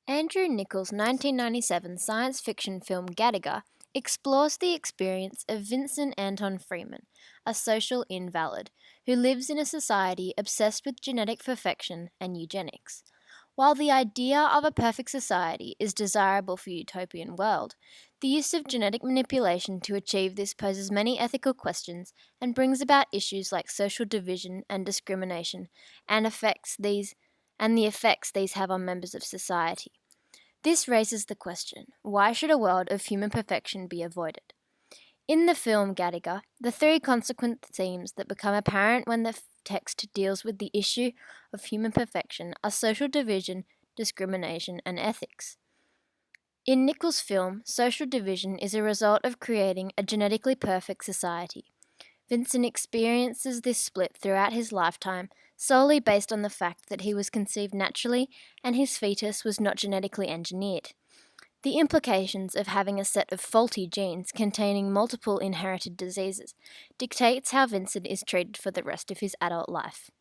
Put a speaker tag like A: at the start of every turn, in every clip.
A: Andrew Niccol's 1997 science fiction film Gattaca explores the experience of Vincent Anton Freeman, a social invalid, who lives in a society obsessed with genetic perfection and eugenics. While the idea of a perfect society is desirable for a utopian world, the use of genetic manipulation to achieve this poses many ethical questions and brings about issues like social division and discrimination and the effects these have on members of society. This raises the question, why should a world of human perfection be avoided? In the film Gattaca, the three consequent themes that become apparent when the text deals with the issue of human perfection are social division, discrimination, and ethics. In Niccol's film, social division is a result of creating a genetically perfect society. Vincent experiences this split throughout his lifetime solely based on the fact that he was conceived naturally and his fetus was not genetically engineered. The implications of having a set of faulty genes containing multiple inherited diseases dictates how Vincent is treated for the rest of his adult life.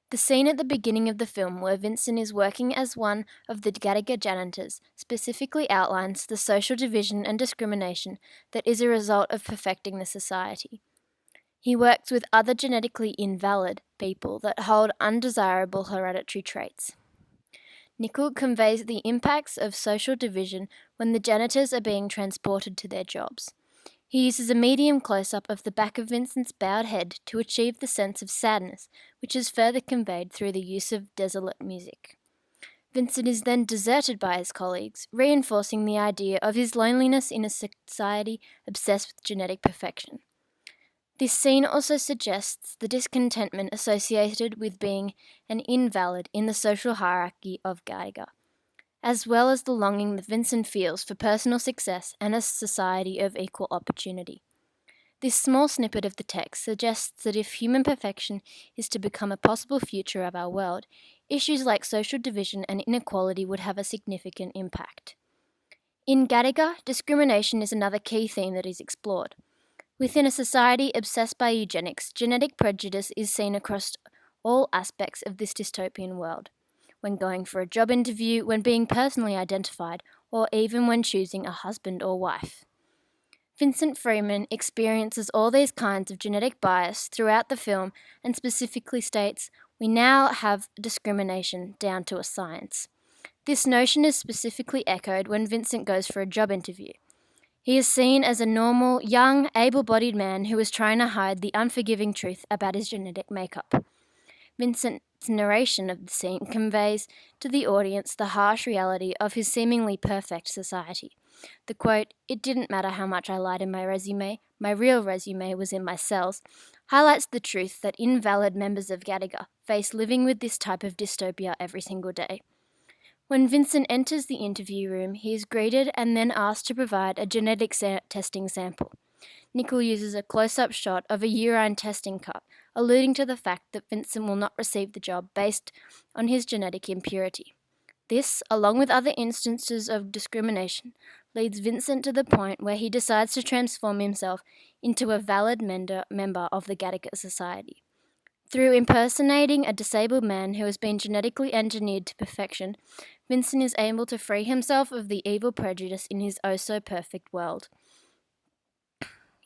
A: The scene at the beginning of the film where Vincent is working as one of the Gattaca janitors specifically outlines the social division and discrimination that is a result of perfecting the society. He works with other genetically invalid people that hold undesirable hereditary traits. Niccol conveys the impacts of social division when the janitors are being transported to their jobs. He uses a medium close-up of the back of Vincent's bowed head to achieve the sense of sadness, which is further conveyed through the use of desolate music. Vincent is then deserted by his colleagues, reinforcing the idea of his loneliness in a society obsessed with genetic perfection. This scene also suggests the discontentment associated with being an invalid in the social hierarchy of Gattaca, as well as the longing that Vincent feels for personal success and a society of equal opportunity. This small snippet of the text suggests that if human perfection is to become a possible future of our world, issues like social division and inequality would have a significant impact. In Gattaca, discrimination is another key theme that is explored. Within a society obsessed by eugenics, genetic prejudice is seen across all aspects of this dystopian world. When going for a job interview, when being personally identified, or even when choosing a husband or wife. Vincent Freeman experiences all these kinds of genetic bias throughout the film and specifically states, "We now have discrimination down to a science." This notion is specifically echoed when Vincent goes for a job interview. He is seen as a normal, young, able-bodied man who is trying to hide the unforgiving truth about his genetic makeup. Vincent's narration of the scene conveys to the audience the harsh reality of his seemingly perfect society. The quote, "It didn't matter how much I lied in my resume real resume was in my cells," highlights the truth that invalid members of Gattaca face living with this type of dystopia every single day. When Vincent enters the interview room, he is greeted and then asked to provide a genetic testing sample. Niccol uses a close-up shot of a urine testing cup, alluding to the fact that Vincent will not receive the job based on his genetic impurity. This, along with other instances of discrimination, leads Vincent to the point where he decides to transform himself into a valid member of the Gattaca Society. Through impersonating a disabled man who has been genetically engineered to perfection, Vincent is able to free himself of the evil prejudice in his oh-so-perfect world.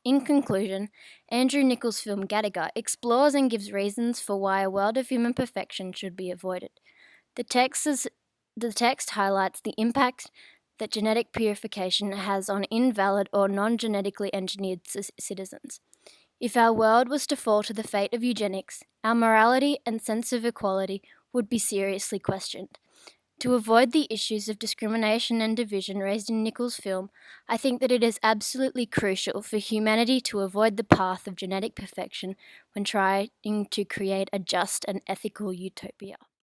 A: In conclusion, Andrew Niccol's film Gattaca explores and gives reasons for why a world of human perfection should be avoided. The text highlights the impact that genetic purification has on invalid or non-genetically engineered citizens. If our world was to fall to the fate of eugenics, our morality and sense of equality would be seriously questioned. To avoid the issues of discrimination and division raised in Niccol's film, I think that it is absolutely crucial for humanity to avoid the path of genetic perfection when trying to create a just and ethical utopia.